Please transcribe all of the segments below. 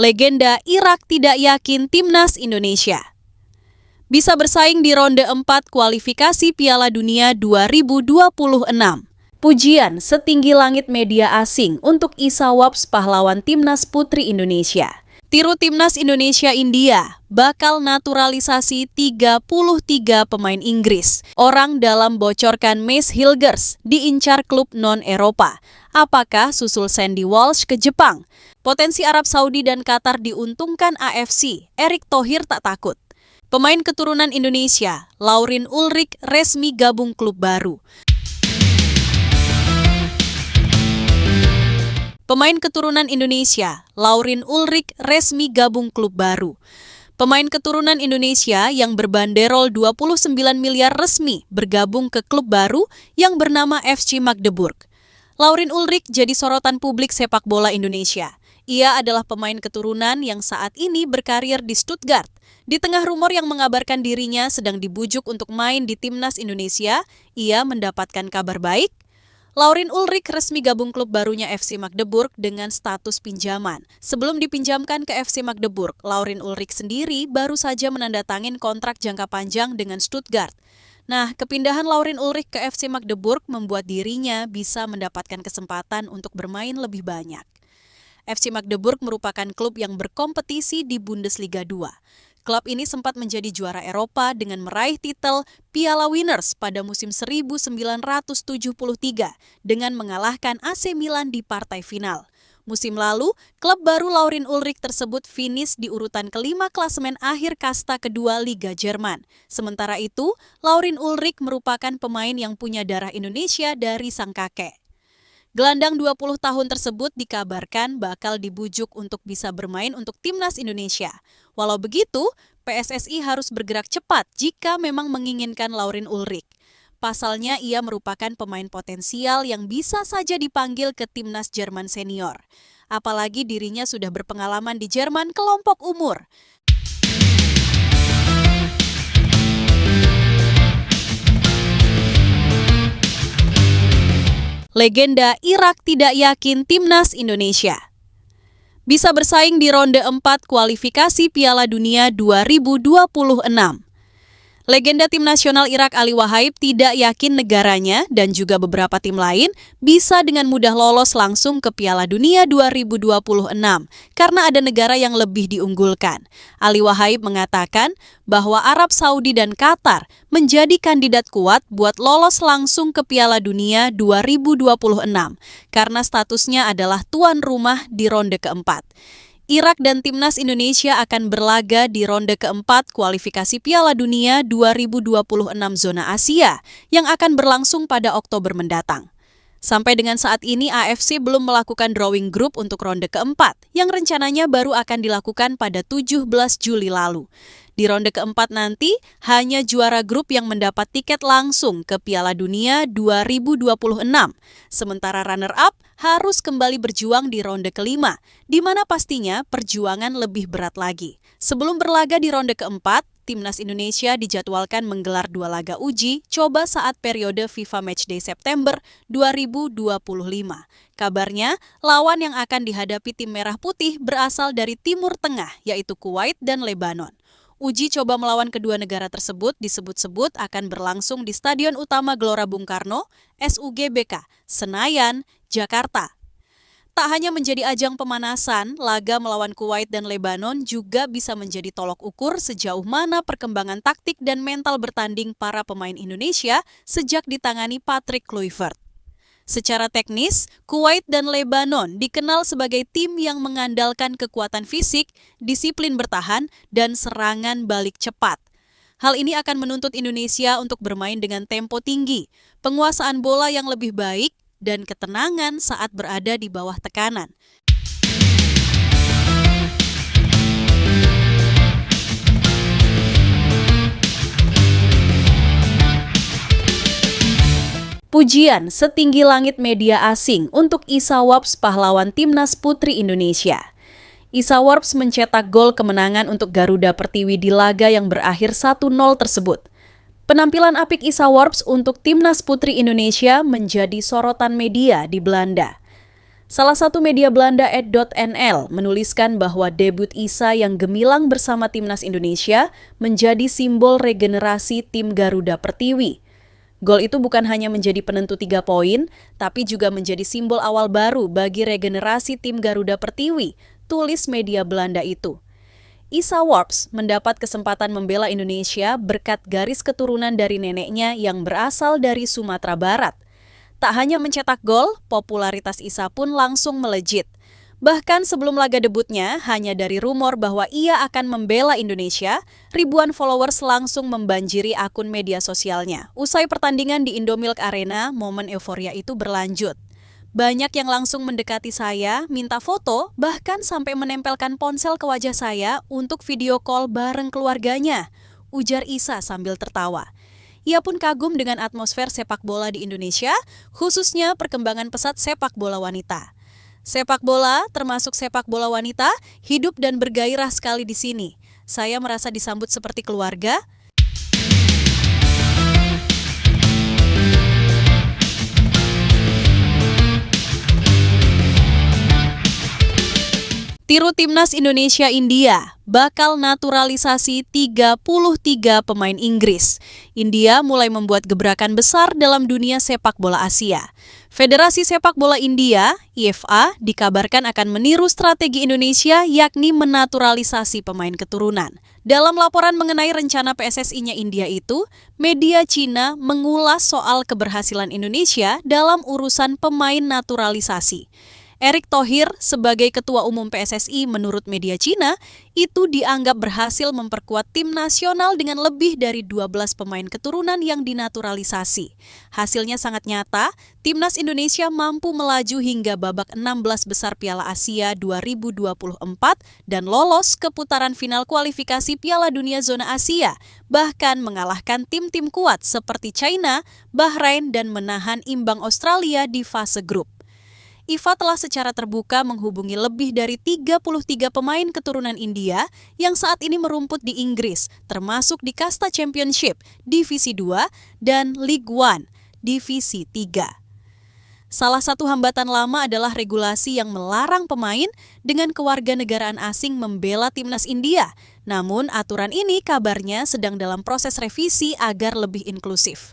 Legenda Irak tidak yakin timnas Indonesia bisa bersaing di ronde 4 kualifikasi Piala Dunia 2026. Pujian setinggi langit media asing untuk Isa Wapes pahlawan timnas putri Indonesia. Tiru timnas Indonesia India bakal naturalisasi 33 pemain Inggris. Orang dalam bocorkan Mace Hilgers diincar klub non-Eropa. Apakah susul Sandy Walsh ke Jepang? Potensi Arab Saudi dan Qatar diuntungkan AFC. Erick Thohir tak takut. Pemain keturunan Indonesia, Laurin Ulrich resmi gabung klub baru. Pemain keturunan Indonesia, Laurin Ulrich resmi gabung klub baru. Pemain keturunan Indonesia yang berbanderol 29 miliar resmi bergabung ke klub baru yang bernama FC Magdeburg. Laurin Ulrich jadi sorotan publik sepak bola Indonesia. Ia adalah pemain keturunan yang saat ini berkarir di Stuttgart. Di tengah rumor yang mengabarkan dirinya sedang dibujuk untuk main di timnas Indonesia, ia mendapatkan kabar baik. Laurin Ulrich resmi gabung klub barunya FC Magdeburg dengan status pinjaman. Sebelum dipinjamkan ke FC Magdeburg, Laurin Ulrich sendiri baru saja menandatangani kontrak jangka panjang dengan Stuttgart. Nah, kepindahan Laurin Ulrich ke FC Magdeburg membuat dirinya bisa mendapatkan kesempatan untuk bermain lebih banyak. FC Magdeburg merupakan klub yang berkompetisi di Bundesliga 2. Klub ini sempat menjadi juara Eropa dengan meraih titel Piala Winners pada musim 1973 dengan mengalahkan AC Milan di partai final. Musim lalu, klub baru Laurin Ulrich tersebut finish di urutan kelima klasemen akhir kasta kedua Liga Jerman. Sementara itu, Laurin Ulrich merupakan pemain yang punya darah Indonesia dari sang kakek. Gelandang 20 tahun tersebut dikabarkan bakal dibujuk untuk bisa bermain untuk timnas Indonesia. Walau begitu, PSSI harus bergerak cepat jika memang menginginkan Laurin Ulrich. Pasalnya ia merupakan pemain potensial yang bisa saja dipanggil ke timnas Jerman senior. Apalagi dirinya sudah berpengalaman di Jerman kelompok umur. Legenda Irak tidak yakin timnas Indonesia bisa bersaing di ronde 4 kualifikasi Piala Dunia 2026. Legenda tim nasional Irak Ali Wahaib tidak yakin negaranya dan juga beberapa tim lain bisa dengan mudah lolos langsung ke Piala Dunia 2026 karena ada negara yang lebih diunggulkan. Ali Wahaib mengatakan bahwa Arab Saudi dan Qatar menjadi kandidat kuat buat lolos langsung ke Piala Dunia 2026 karena statusnya adalah tuan rumah di ronde keempat. Irak dan timnas Indonesia akan berlaga di ronde keempat kualifikasi Piala Dunia 2026 zona Asia yang akan berlangsung pada Oktober mendatang. Sampai dengan saat ini AFC belum melakukan drawing group untuk ronde keempat yang rencananya baru akan dilakukan pada 17 Juli lalu. Di ronde keempat nanti, hanya juara grup yang mendapat tiket langsung ke Piala Dunia 2026. Sementara runner-up harus kembali berjuang di ronde kelima, di mana pastinya perjuangan lebih berat lagi. Sebelum berlaga di ronde keempat, timnas Indonesia dijadwalkan menggelar 2 laga uji coba saat periode FIFA Matchday September 2025. Kabarnya, lawan yang akan dihadapi tim Merah Putih berasal dari Timur Tengah, yaitu Kuwait dan Lebanon. Uji coba melawan kedua negara tersebut disebut-sebut akan berlangsung di Stadion Utama Gelora Bung Karno, SUGBK, Senayan, Jakarta. Tak hanya menjadi ajang pemanasan, laga melawan Kuwait dan Lebanon juga bisa menjadi tolok ukur sejauh mana perkembangan taktik dan mental bertanding para pemain Indonesia sejak ditangani Patrick Kluivert. Secara teknis, Kuwait dan Lebanon dikenal sebagai tim yang mengandalkan kekuatan fisik, disiplin bertahan, dan serangan balik cepat. Hal ini akan menuntut Indonesia untuk bermain dengan tempo tinggi, penguasaan bola yang lebih baik, dan ketenangan saat berada di bawah tekanan. Pujian setinggi langit media asing untuk Isa Wapes pahlawan timnas putri Indonesia. Isa Wapes mencetak gol kemenangan untuk Garuda Pertiwi di laga yang berakhir 1-0 tersebut. Penampilan apik Isa Wapes untuk timnas putri Indonesia menjadi sorotan media di Belanda. Salah satu media Belanda @nl menuliskan bahwa debut Isa yang gemilang bersama timnas Indonesia menjadi simbol regenerasi tim Garuda Pertiwi. Gol itu bukan hanya menjadi penentu 3 poin, tapi juga menjadi simbol awal baru bagi regenerasi tim Garuda Pertiwi, tulis media Belanda itu. Isa Worps mendapat kesempatan membela Indonesia berkat garis keturunan dari neneknya yang berasal dari Sumatera Barat. Tak hanya mencetak gol, popularitas Isa pun langsung melejit. Bahkan sebelum laga debutnya, hanya dari rumor bahwa ia akan membela Indonesia, ribuan followers langsung membanjiri akun media sosialnya. Usai pertandingan di Indomilk Arena, momen euforia itu berlanjut. Banyak yang langsung mendekati saya, minta foto, bahkan sampai menempelkan ponsel ke wajah saya untuk video call bareng keluarganya, ujar Isa sambil tertawa. Ia pun kagum dengan atmosfer sepak bola di Indonesia, khususnya perkembangan pesat sepak bola wanita. Sepak bola, termasuk sepak bola wanita, hidup dan bergairah sekali di sini. Saya merasa disambut seperti keluarga. Tiru timnas Indonesia India, bakal naturalisasi 33 pemain Inggris. India mulai membuat gebrakan besar dalam dunia sepak bola Asia. Federasi Sepak Bola India, IFA, dikabarkan akan meniru strategi Indonesia yakni menaturalisasi pemain keturunan. Dalam laporan mengenai rencana PSSI-nya India itu, media Cina mengulas soal keberhasilan Indonesia dalam urusan pemain naturalisasi. Erick Thohir sebagai Ketua Umum PSSI menurut media Cina itu dianggap berhasil memperkuat tim nasional dengan lebih dari 12 pemain keturunan yang dinaturalisasi. Hasilnya sangat nyata, timnas Indonesia mampu melaju hingga babak 16 besar Piala Asia 2024 dan lolos ke putaran final kualifikasi Piala Dunia Zona Asia, bahkan mengalahkan tim-tim kuat seperti China, Bahrain dan menahan imbang Australia di fase grup. IFA telah secara terbuka menghubungi lebih dari 33 pemain keturunan India yang saat ini merumput di Inggris, termasuk di Kasta Championship, Divisi 2, dan League One, Divisi 3. Salah satu hambatan lama adalah regulasi yang melarang pemain dengan kewarganegaraan asing membela timnas India. Namun, aturan ini kabarnya sedang dalam proses revisi agar lebih inklusif.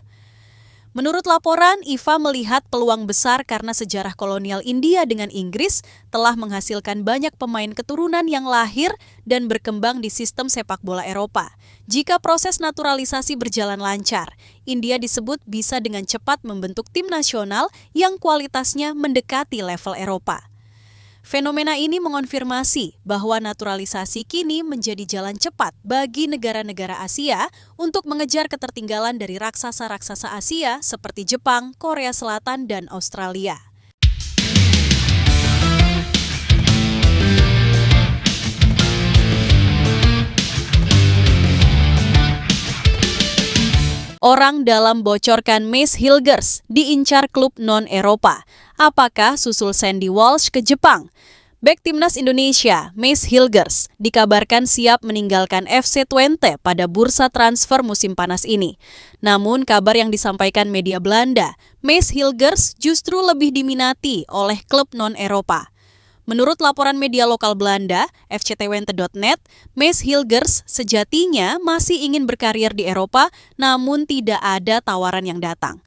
Menurut laporan, IFA melihat peluang besar karena sejarah kolonial India dengan Inggris telah menghasilkan banyak pemain keturunan yang lahir dan berkembang di sistem sepak bola Eropa. Jika proses naturalisasi berjalan lancar, India disebut bisa dengan cepat membentuk tim nasional yang kualitasnya mendekati level Eropa. Fenomena ini mengonfirmasi bahwa naturalisasi kini menjadi jalan cepat bagi negara-negara Asia untuk mengejar ketertinggalan dari raksasa-raksasa Asia seperti Jepang, Korea Selatan, dan Australia. Orang dalam bocorkan Mace Hilgers diincar klub non-Eropa. Apakah susul Sandy Walsh ke Jepang? Bek timnas Indonesia, Mace Hilgers, dikabarkan siap meninggalkan FC Twente pada bursa transfer musim panas ini. Namun kabar yang disampaikan media Belanda, Mace Hilgers justru lebih diminati oleh klub non-Eropa. Menurut laporan media lokal Belanda, fctwente.net, Mace Hilgers sejatinya masih ingin berkarir di Eropa, namun tidak ada tawaran yang datang.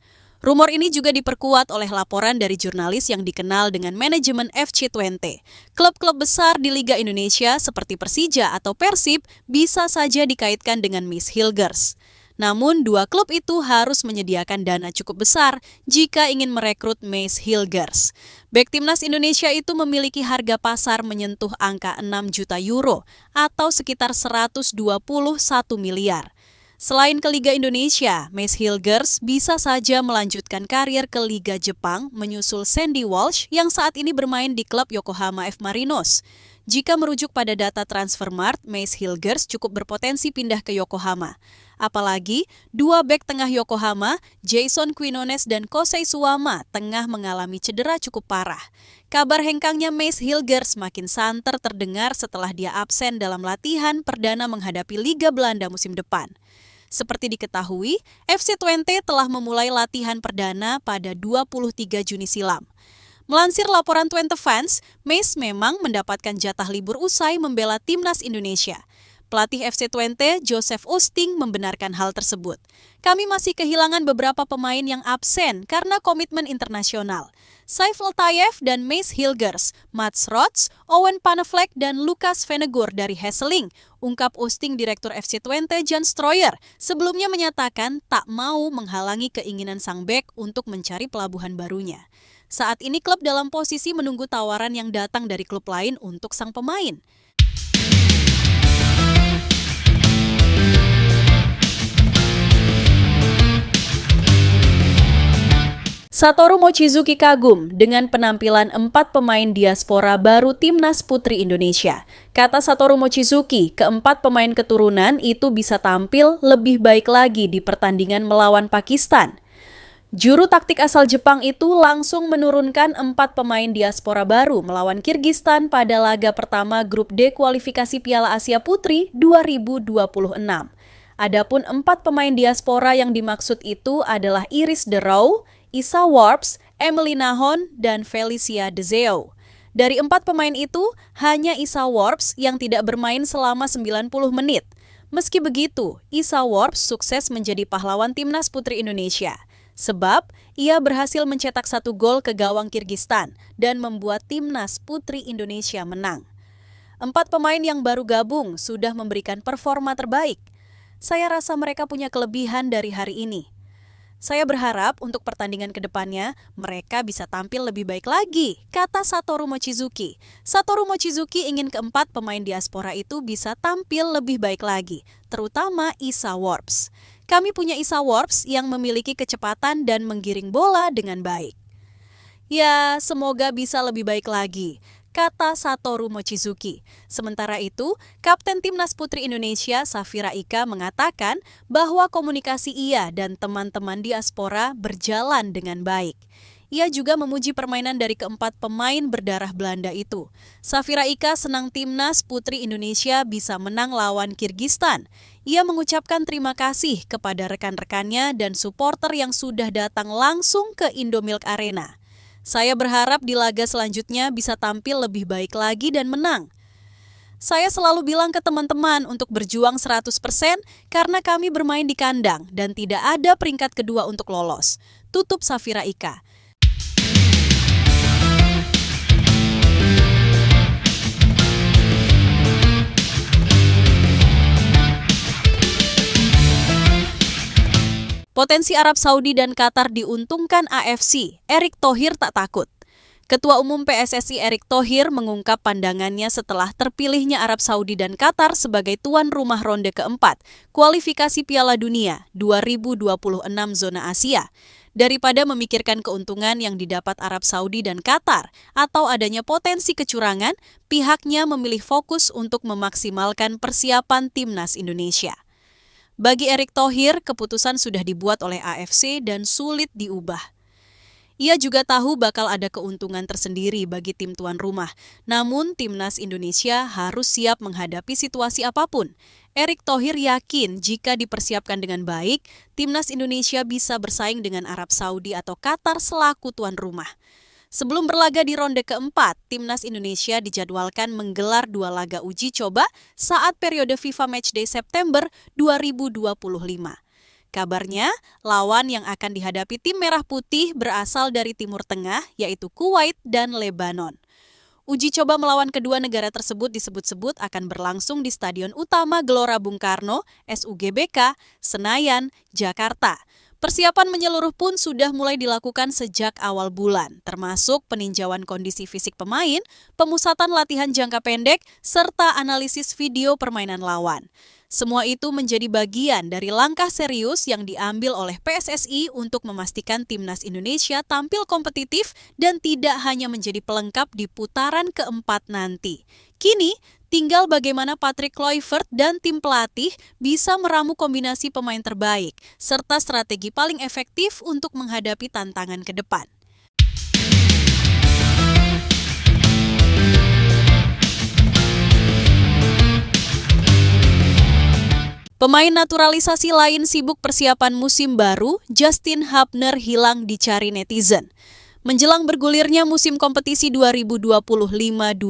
Rumor ini juga diperkuat oleh laporan dari jurnalis yang dikenal dengan manajemen FC Twente. Klub-klub besar di Liga Indonesia seperti Persija atau Persib bisa saja dikaitkan dengan Mace Hilgers. Namun, dua klub itu harus menyediakan dana cukup besar jika ingin merekrut Mace Hilgers. Bek timnas Indonesia itu memiliki harga pasar menyentuh angka 6 juta euro atau sekitar 121 miliar. Selain ke Liga Indonesia, Mace Hilgers bisa saja melanjutkan karir ke Liga Jepang menyusul Sandy Walsh yang saat ini bermain di klub Yokohama F. Marinos. Jika merujuk pada data Transfermarkt, Mace Hilgers cukup berpotensi pindah ke Yokohama. Apalagi, dua bek tengah Yokohama, Jason Quinones dan Kosei Suwama, tengah mengalami cedera cukup parah. Kabar hengkangnya Mace Hilgers makin santer terdengar setelah dia absen dalam latihan perdana menghadapi Liga Belanda musim depan. Seperti diketahui, FC Twente telah memulai latihan perdana pada 23 Juni silam. Melansir laporan 20 Fans, Mace memang mendapatkan jatah libur usai membela timnas Indonesia. Pelatih FC Twente, Joseph Oosting, membenarkan hal tersebut. Kami masih kehilangan beberapa pemain yang absen karena komitmen internasional. Saif Ltayev dan Mace Hilgers, Mats Rots, Owen Panevlek, dan Lucas Vennegoor dari Hesseling, ungkap Oosting Direktur FC Twente Jan Stroyer, sebelumnya menyatakan tak mau menghalangi keinginan sang bek untuk mencari pelabuhan barunya. Saat ini klub dalam posisi menunggu tawaran yang datang dari klub lain untuk sang pemain. Satoru Mochizuki kagum dengan penampilan 4 pemain diaspora baru Timnas Putri Indonesia. Kata Satoru Mochizuki, keempat pemain keturunan itu bisa tampil lebih baik lagi di pertandingan melawan Pakistan. Juru taktik asal Jepang itu langsung menurunkan 4 pemain diaspora baru melawan Kirgistan pada laga pertama grup D kualifikasi Piala Asia Putri 2026. Adapun 4 pemain diaspora yang dimaksud itu adalah Iris De Roo, Isa Worps, Emily Nahon, dan Felicia De Zeo. Dari 4 pemain itu, hanya Isa Worps yang tidak bermain selama 90 menit. Meski begitu, Isa Worps sukses menjadi pahlawan Timnas Putri Indonesia. Sebab, ia berhasil mencetak 1 gol ke gawang Kirgistan dan membuat Timnas Putri Indonesia menang. 4 pemain yang baru gabung sudah memberikan performa terbaik. Saya rasa mereka punya kelebihan dari hari ini. Saya berharap untuk pertandingan ke depannya, mereka bisa tampil lebih baik lagi, kata Satoru Mochizuki. Satoru Mochizuki ingin keempat pemain diaspora itu bisa tampil lebih baik lagi, terutama Isa Worps. Kami punya Isa Worps yang memiliki kecepatan dan menggiring bola dengan baik. Ya, semoga bisa lebih baik lagi, kata Satoru Mochizuki. Sementara itu, Kapten Timnas Putri Indonesia Safira Ika mengatakan bahwa komunikasi ia dan teman-teman diaspora berjalan dengan baik. Ia juga memuji permainan dari keempat pemain berdarah Belanda itu. Safira Ika senang Timnas Putri Indonesia bisa menang lawan Kirgistan. Ia mengucapkan terima kasih kepada rekan-rekannya dan supporter yang sudah datang langsung ke Indomilk Arena. Saya berharap di laga selanjutnya bisa tampil lebih baik lagi dan menang. Saya selalu bilang ke teman-teman untuk berjuang 100% karena kami bermain di kandang dan tidak ada peringkat kedua untuk lolos. Tutup Safira Ika. Potensi Arab Saudi dan Qatar diuntungkan AFC, Erick Thohir tak takut. Ketua Umum PSSI Erick Thohir mengungkap pandangannya setelah terpilihnya Arab Saudi dan Qatar sebagai tuan rumah ronde keempat, kualifikasi Piala Dunia 2026 zona Asia. Daripada memikirkan keuntungan yang didapat Arab Saudi dan Qatar atau adanya potensi kecurangan, pihaknya memilih fokus untuk memaksimalkan persiapan Timnas Indonesia. Bagi Erick Thohir, keputusan sudah dibuat oleh AFC dan sulit diubah. Ia juga tahu bakal ada keuntungan tersendiri bagi tim tuan rumah, namun Timnas Indonesia harus siap menghadapi situasi apapun. Erick Thohir yakin jika dipersiapkan dengan baik, Timnas Indonesia bisa bersaing dengan Arab Saudi atau Qatar selaku tuan rumah. Sebelum berlaga di ronde keempat, Timnas Indonesia dijadwalkan menggelar 2 laga uji coba saat periode FIFA Matchday September 2025. Kabarnya, lawan yang akan dihadapi tim Merah Putih berasal dari Timur Tengah, yaitu Kuwait dan Lebanon. Uji coba melawan kedua negara tersebut disebut-sebut akan berlangsung di Stadion Utama Gelora Bung Karno, SUGBK, Senayan, Jakarta. Persiapan menyeluruh pun sudah mulai dilakukan sejak awal bulan, termasuk peninjauan kondisi fisik pemain, pemusatan latihan jangka pendek, serta analisis video permainan lawan. Semua itu menjadi bagian dari langkah serius yang diambil oleh PSSI untuk memastikan Timnas Indonesia tampil kompetitif dan tidak hanya menjadi pelengkap di putaran keempat nanti. Kini, tinggal bagaimana Patrick Kluivert dan tim pelatih bisa meramu kombinasi pemain terbaik, serta strategi paling efektif untuk menghadapi tantangan ke depan. Pemain naturalisasi lain sibuk persiapan musim baru, Justin Hubner hilang dicari netizen. Menjelang bergulirnya musim kompetisi 2025-2026,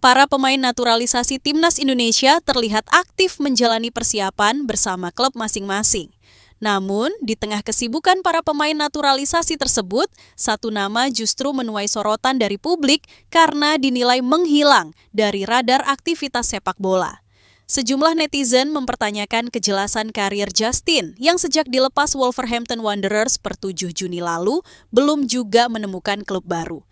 para pemain naturalisasi Timnas Indonesia terlihat aktif menjalani persiapan bersama klub masing-masing. Namun, di tengah kesibukan para pemain naturalisasi tersebut, satu nama justru menuai sorotan dari publik karena dinilai menghilang dari radar aktivitas sepak bola. Sejumlah netizen mempertanyakan kejelasan karir Justin yang sejak dilepas Wolverhampton Wanderers per 7 Juni lalu belum juga menemukan klub baru.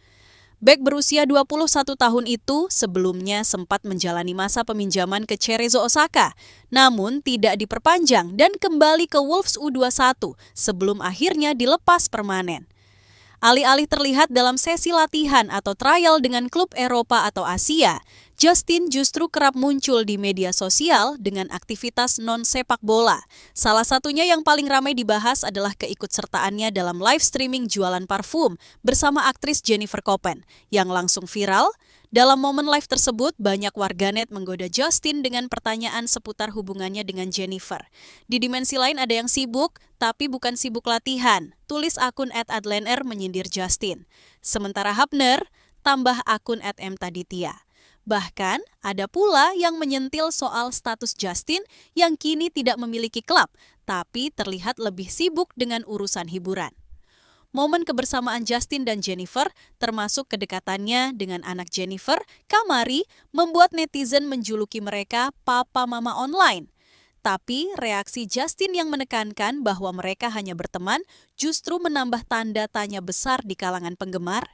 Bek berusia 21 tahun itu sebelumnya sempat menjalani masa peminjaman ke Cerezo Osaka, namun tidak diperpanjang dan kembali ke Wolves U21 sebelum akhirnya dilepas permanen. Alih-alih terlihat dalam sesi latihan atau trial dengan klub Eropa atau Asia, Justin justru kerap muncul di media sosial dengan aktivitas non-sepak bola. Salah satunya yang paling ramai dibahas adalah keikutsertaannya dalam live streaming jualan parfum bersama aktris Jennifer Koppen yang langsung viral. Dalam momen live tersebut, banyak warganet menggoda Justin dengan pertanyaan seputar hubungannya dengan Jennifer. Di dimensi lain ada yang sibuk, tapi bukan sibuk latihan. Tulis akun @adlener menyindir Justin. Sementara Hapner, tambah akun @mtaditya. Bahkan, ada pula yang menyentil soal status Justin yang kini tidak memiliki klub, tapi terlihat lebih sibuk dengan urusan hiburan. Momen kebersamaan Justin dan Jennifer, termasuk kedekatannya dengan anak Jennifer, Kamari, membuat netizen menjuluki mereka papa mama online. Tapi reaksi Justin yang menekankan bahwa mereka hanya berteman justru menambah tanda tanya besar di kalangan penggemar.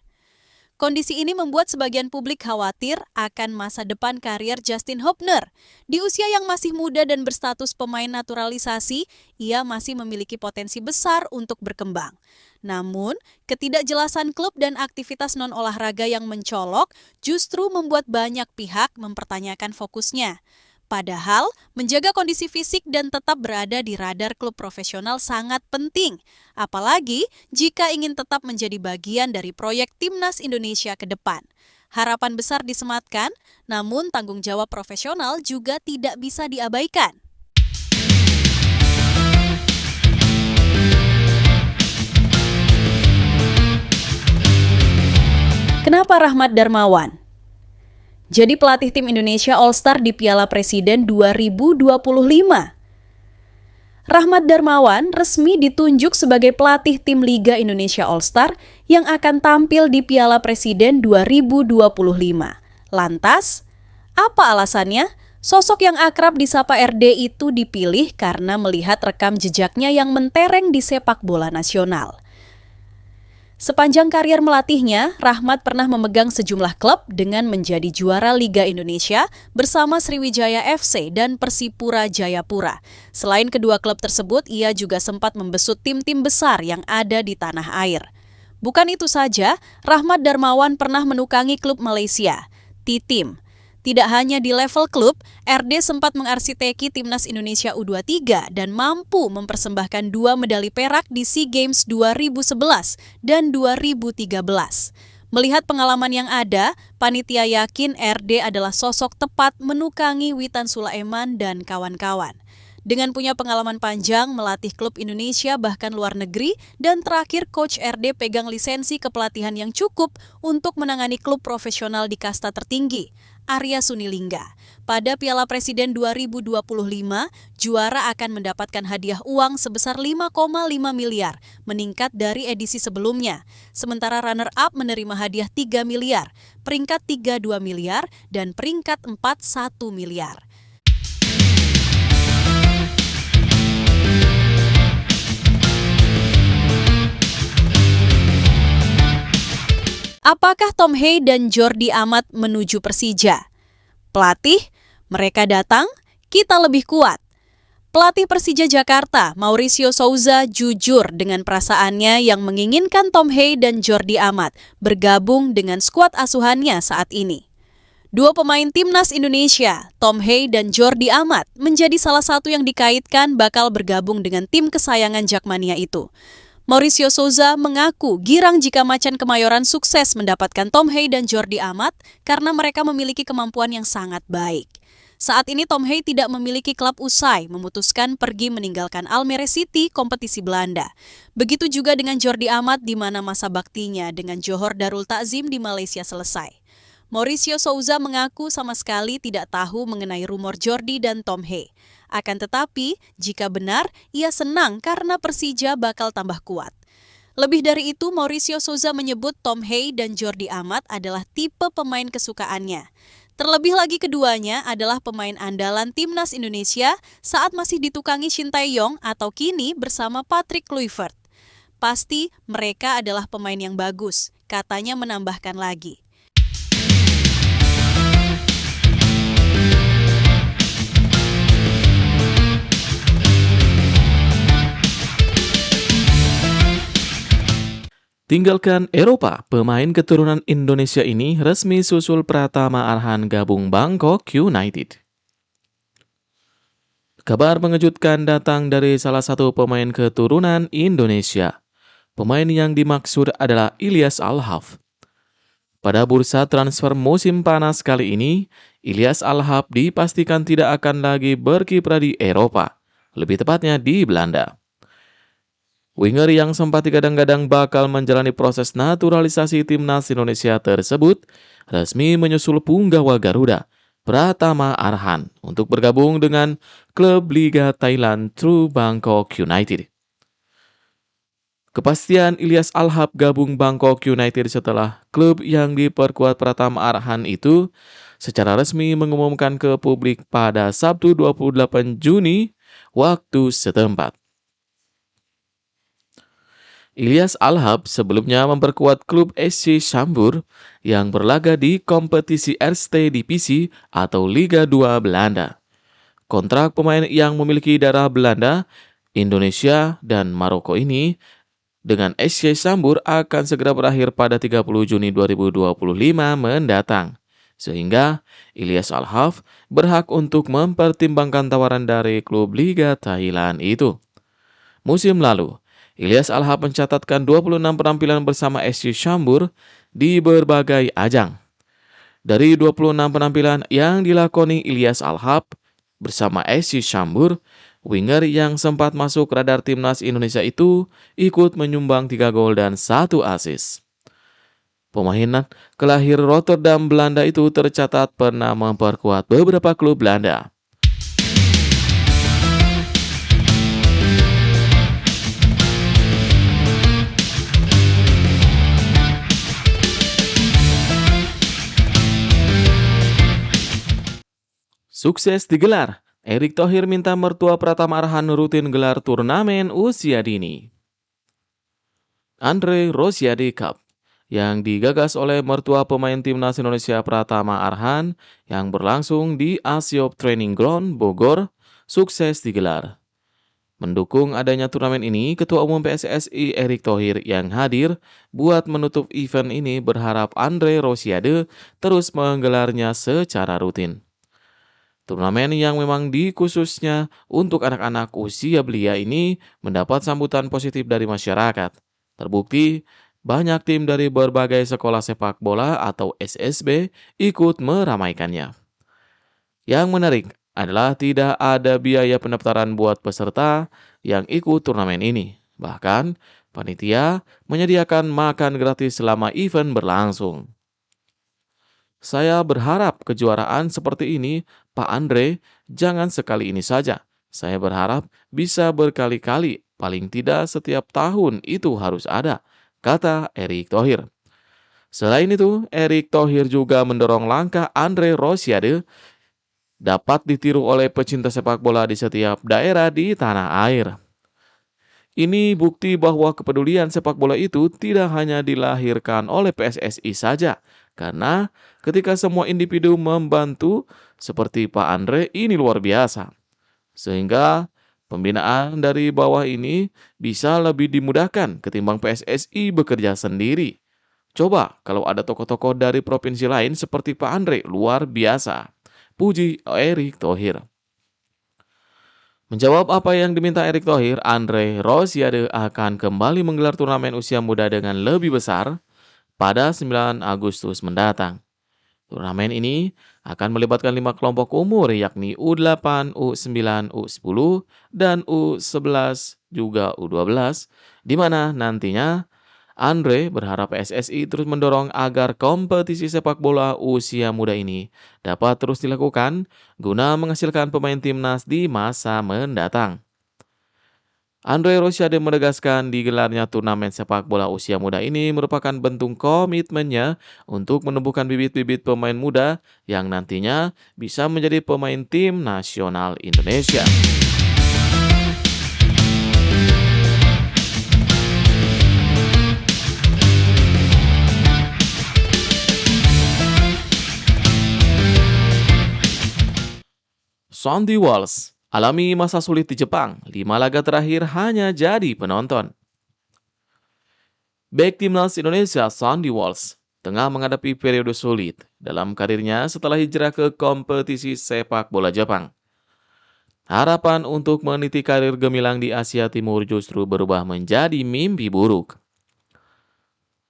Kondisi ini membuat sebagian publik khawatir akan masa depan karier Justin Hopner. Di usia yang masih muda dan berstatus pemain naturalisasi, ia masih memiliki potensi besar untuk berkembang. Namun, ketidakjelasan klub dan aktivitas non-olahraga yang mencolok justru membuat banyak pihak mempertanyakan fokusnya. Padahal, menjaga kondisi fisik dan tetap berada di radar klub profesional sangat penting. Apalagi jika ingin tetap menjadi bagian dari proyek Timnas Indonesia ke depan. Harapan besar disematkan, namun tanggung jawab profesional juga tidak bisa diabaikan. Kenapa Rahmat Darmawan jadi pelatih tim Indonesia All-Star di Piala Presiden 2025? Rahmat Darmawan resmi ditunjuk sebagai pelatih tim Liga Indonesia All-Star yang akan tampil di Piala Presiden 2025. Lantas, apa alasannya? Sosok yang akrab disapa RD itu dipilih karena melihat rekam jejaknya yang mentereng di sepak bola nasional. Sepanjang karier melatihnya, Rahmat pernah memegang sejumlah klub dengan menjadi juara Liga Indonesia bersama Sriwijaya FC dan Persipura Jayapura. Selain kedua klub tersebut, ia juga sempat membesut tim-tim besar yang ada di tanah air. Bukan itu saja, Rahmat Darmawan pernah menukangi klub Malaysia, T-Team. Tidak hanya di level klub, RD sempat mengarsiteki Timnas Indonesia U23 dan mampu mempersembahkan 2 medali perak di SEA Games 2011 dan 2013. Melihat pengalaman yang ada, panitia yakin RD adalah sosok tepat menukangi Witan Sulaiman dan kawan-kawan. Dengan punya pengalaman panjang melatih klub Indonesia bahkan luar negeri, dan terakhir Coach RD pegang lisensi kepelatihan yang cukup untuk menangani klub profesional di kasta tertinggi, Arya Sunilingga. Pada Piala Presiden 2025, juara akan mendapatkan hadiah uang sebesar 5,5 miliar, meningkat dari edisi sebelumnya. Sementara runner-up menerima hadiah 3 miliar, peringkat 3 2 miliar, dan peringkat 4 1 miliar. Apakah Tom Hey dan Jordi Amat menuju Persija? Pelatih, mereka datang, kita lebih kuat. Pelatih Persija Jakarta, Mauricio Souza, jujur dengan perasaannya yang menginginkan Tom Hey dan Jordi Amat bergabung dengan skuad asuhannya saat ini. Dua pemain Timnas Indonesia, Tom Hey dan Jordi Amat, menjadi salah satu yang dikaitkan bakal bergabung dengan tim kesayangan Jakmania itu. Mauricio Souza mengaku girang jika Macan Kemayoran sukses mendapatkan Tom Hey dan Jordi Amat karena mereka memiliki kemampuan yang sangat baik. Saat ini Tom Hey tidak memiliki klub usai, memutuskan pergi meninggalkan Almere City, kompetisi Belanda. Begitu juga dengan Jordi Amat di mana masa baktinya dengan Johor Darul Takzim di Malaysia selesai. Mauricio Souza mengaku sama sekali tidak tahu mengenai rumor Jordi dan Tom Hey. Akan tetapi, jika benar, ia senang karena Persija bakal tambah kuat. Lebih dari itu, Mauricio Souza menyebut Tom Hey dan Jordi Amat adalah tipe pemain kesukaannya. Terlebih lagi keduanya adalah pemain andalan Timnas Indonesia saat masih ditukangi Shin Tae-yong atau kini bersama Patrick Kluivert. Pasti mereka adalah pemain yang bagus, katanya menambahkan lagi. Tinggalkan Eropa, pemain keturunan Indonesia ini resmi susul Pratama Arhan gabung Bangkok United. Kabar mengejutkan datang dari salah satu pemain keturunan Indonesia. Pemain yang dimaksud adalah Ilyas Al-Haf. Pada bursa transfer musim panas kali ini, Ilyas Al-Haf dipastikan tidak akan lagi berkiprah di Eropa, lebih tepatnya di Belanda. Winger yang sempat digadang-gadang bakal menjalani proses naturalisasi timnas Indonesia tersebut resmi menyusul punggawa Garuda, Pratama Arhan, untuk bergabung dengan klub Liga Thailand True Bangkok United. Kepastian Ilyas Al-Haf gabung Bangkok United setelah klub yang diperkuat Pratama Arhan itu secara resmi mengumumkan ke publik pada Sabtu 28 Juni waktu setempat. Ilyas Al-Haf sebelumnya memperkuat klub SC Chambur yang berlaga di kompetisi Eerste Divisie atau Liga 2 Belanda. Kontrak pemain yang memiliki darah Belanda, Indonesia, dan Maroko ini dengan SC Chambur akan segera berakhir pada 30 Juni 2025 mendatang. Sehingga Ilyas Al-Haf berhak untuk mempertimbangkan tawaran dari klub Liga Thailand itu. Musim lalu, Ilyas Al-Haf mencatatkan 26 penampilan bersama SC Chambur di berbagai ajang. Dari 26 penampilan yang dilakoni Ilyas Al-Haf bersama SC Chambur, winger yang sempat masuk radar timnas Indonesia itu ikut menyumbang 3 gol dan 1 assist. Pemain kelahir Rotterdam, Belanda itu tercatat pernah memperkuat beberapa klub Belanda. Sukses digelar, Erick Thohir minta mertua Pratama Arhan rutin gelar turnamen usia dini. Andre Rosiade Cup yang digagas oleh mertua pemain timnas Indonesia Pratama Arhan yang berlangsung di Asiop Training Ground Bogor sukses digelar. Mendukung adanya turnamen ini, Ketua Umum PSSI Erick Thohir yang hadir buat menutup event ini berharap Andre Rosiade terus menggelarnya secara rutin. Turnamen yang memang dikhususnya untuk anak-anak usia belia ini mendapat sambutan positif dari masyarakat. Terbukti, banyak tim dari berbagai sekolah sepak bola atau SSB ikut meramaikannya. Yang menarik adalah tidak ada biaya pendaftaran buat peserta yang ikut turnamen ini. Bahkan, panitia menyediakan makan gratis selama event berlangsung. Saya berharap kejuaraan seperti ini, Pak Andre, jangan sekali ini saja. Saya berharap bisa berkali-kali, paling tidak setiap tahun itu harus ada, kata Erick Thohir. Selain itu, Erick Thohir juga mendorong langkah Andre Rosiade dapat ditiru oleh pecinta sepak bola di setiap daerah di tanah air. Ini bukti bahwa kepedulian sepak bola itu tidak hanya dilahirkan oleh PSSI saja, karena ketika semua individu membantu seperti Pak Andre ini luar biasa. Sehingga pembinaan dari bawah ini bisa lebih dimudahkan ketimbang PSSI bekerja sendiri. Coba kalau ada tokoh-tokoh dari provinsi lain seperti Pak Andre, luar biasa. Puji Erick Thohir. Menjawab apa yang diminta Erick Thohir, Andre Rosiade akan kembali menggelar turnamen usia muda dengan lebih besar pada 9 Agustus mendatang. Turnamen ini akan melibatkan 5 kelompok umur yakni U8, U9, U10, dan U11 juga U12, di mana nantinya Andre berharap PSSI terus mendorong agar kompetisi sepak bola usia muda ini dapat terus dilakukan guna menghasilkan pemain timnas di masa mendatang. Andre Rosiade menegaskan digelarnya turnamen sepak bola usia muda ini merupakan bentuk komitmennya untuk menumbuhkan bibit-bibit pemain muda yang nantinya bisa menjadi pemain tim nasional Indonesia. Sandy Walsh alami masa sulit di Jepang, 5 laga terakhir hanya jadi penonton. Bek timnas Indonesia Sandy Walsh tengah menghadapi periode sulit dalam karirnya setelah hijrah ke kompetisi sepak bola Jepang. Harapan untuk meniti karir gemilang di Asia Timur justru berubah menjadi mimpi buruk.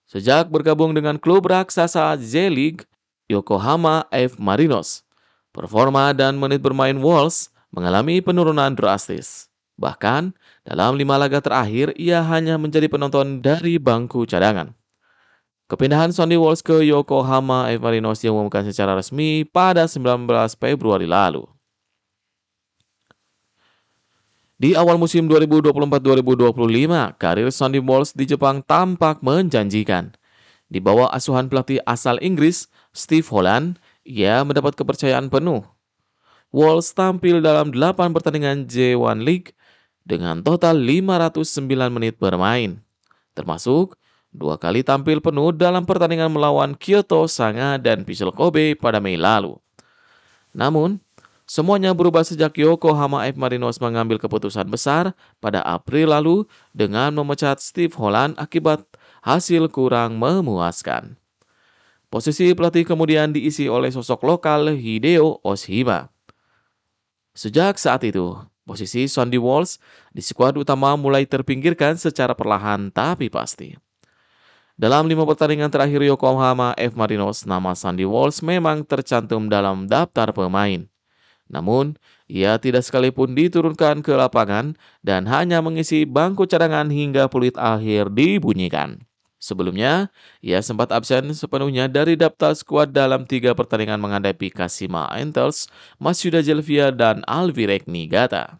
Sejak bergabung dengan klub raksasa J-League, Yokohama F. Marinos, performa dan menit bermain Walsh mengalami penurunan drastis. Bahkan, dalam 5 laga terakhir, ia hanya menjadi penonton dari bangku cadangan. Kepindahan Sandy Walsh ke Yokohama F. Marinos diumumkan secara resmi pada 19 Februari lalu. Di awal musim 2024-2025, karir Sandy Walsh di Jepang tampak menjanjikan. Di bawah asuhan pelatih asal Inggris, Steve Holland, ia mendapat kepercayaan penuh. Walsh tampil dalam 8 pertandingan J1 League dengan total 509 menit bermain, termasuk 2 kali tampil penuh dalam pertandingan melawan Kyoto Sanga dan Vissel Kobe pada Mei lalu. Namun, semuanya berubah sejak Yokohama F. Marinos mengambil keputusan besar pada April lalu dengan memecat Steve Holland akibat hasil kurang memuaskan. Posisi pelatih kemudian diisi oleh sosok lokal Hideo Oshima. Sejak saat itu, posisi Sandy Walsh di skuad utama mulai terpinggirkan secara perlahan tapi pasti. Dalam 5 pertandingan terakhir Yokohama F. Marinos, nama Sandy Walsh memang tercantum dalam daftar pemain. Namun, ia tidak sekalipun diturunkan ke lapangan dan hanya mengisi bangku cadangan hingga peluit akhir dibunyikan. Sebelumnya, ia sempat absen sepenuhnya dari daftar skuad dalam 3 pertandingan menghadapi Kashima Antlers, Matsuda Jelvia, dan Alvirek Niigata.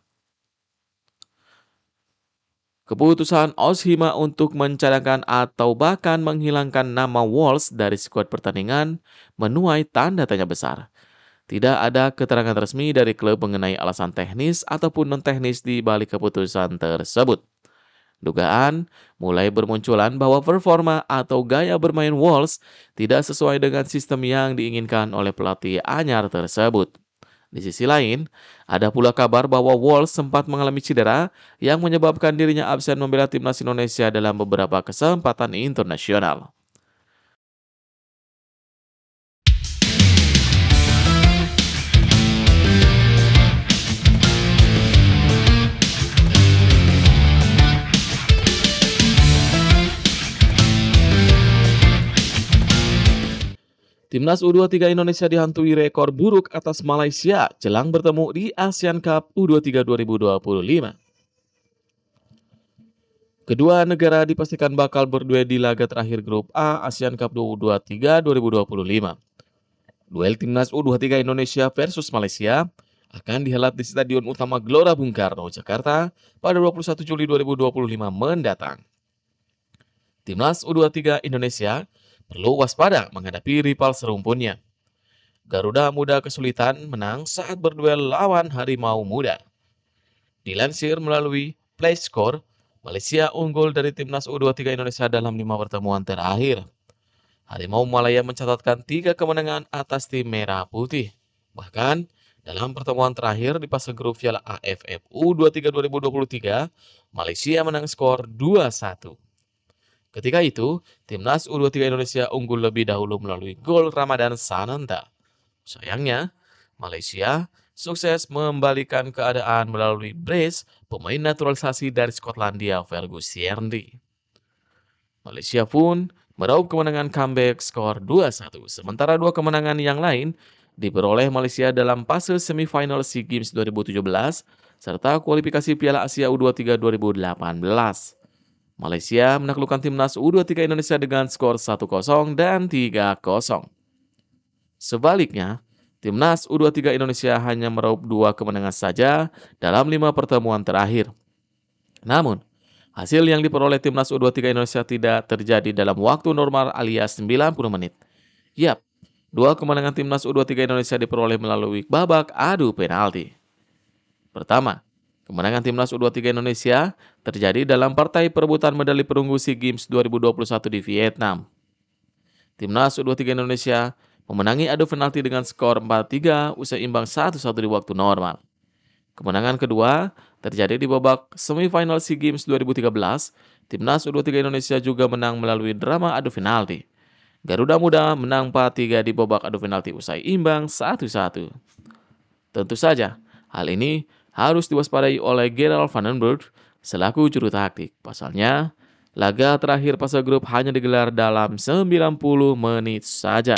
Keputusan Oshima untuk mencadangkan atau bahkan menghilangkan nama Walsh dari skuad pertandingan menuai tanda tanya besar. Tidak ada keterangan resmi dari klub mengenai alasan teknis ataupun non-teknis di balik keputusan tersebut. Dugaan mulai bermunculan bahwa performa atau gaya bermain Walsh tidak sesuai dengan sistem yang diinginkan oleh pelatih anyar tersebut. Di sisi lain, ada pula kabar bahwa Walsh sempat mengalami cedera yang menyebabkan dirinya absen membela timnas Indonesia dalam beberapa kesempatan internasional. Timnas U23 Indonesia dihantui rekor buruk atas Malaysia jelang bertemu di ASEAN Cup U23 2025. Kedua negara dipastikan bakal berduel di laga terakhir grup A ASEAN Cup U23 2025. Duel Timnas U23 Indonesia versus Malaysia akan dihelat di Stadion Utama Gelora Bung Karno, Jakarta pada 21 Juli 2025 mendatang. Timnas U23 Indonesia perlu waspada menghadapi rival serumpunnya. Garuda Muda kesulitan menang saat berduel lawan Harimau Muda. Dilansir melalui PlayScore, Malaysia unggul dari Timnas U23 Indonesia dalam 5 pertemuan terakhir. Harimau Malaya mencatatkan 3 kemenangan atas tim Merah Putih. Bahkan, dalam pertemuan terakhir di fase grup Piala AFF U23 2023, Malaysia menang skor 2-1. Ketika itu, Timnas U23 Indonesia unggul lebih dahulu melalui gol Ramadan Sananta. Sayangnya, Malaysia sukses membalikan keadaan melalui brace pemain naturalisasi dari Skotlandia Fergus Yearndy. Malaysia pun meraup kemenangan comeback skor 2-1. Sementara dua kemenangan yang lain diperoleh Malaysia dalam fase semifinal SEA Games 2017 serta kualifikasi Piala Asia U23 2018. Malaysia menaklukkan timnas U23 Indonesia dengan skor 1-0 dan 3-0. Sebaliknya, timnas U23 Indonesia hanya meraup 2 kemenangan saja dalam 5 pertemuan terakhir. Namun, hasil yang diperoleh timnas U23 Indonesia tidak terjadi dalam waktu normal alias 90 menit. Yap, 2 kemenangan timnas U23 Indonesia diperoleh melalui babak adu penalti. Pertama, kemenangan timnas U23 Indonesia terjadi dalam partai perebutan medali perunggu SEA Games 2021 di Vietnam. Timnas U23 Indonesia memenangi adu penalti dengan skor 4-3 usai imbang 1-1 di waktu normal. Kemenangan kedua terjadi di babak semifinal SEA Games 2013. Timnas U23 Indonesia juga menang melalui drama adu penalti. Garuda Muda menang 4-3 di babak adu penalti usai imbang 1-1. Tentu saja, hal ini harus diwaspadai oleh Gerald van den Burg selaku juru taktik. Pasalnya, laga terakhir fase grup hanya digelar dalam 90 menit saja.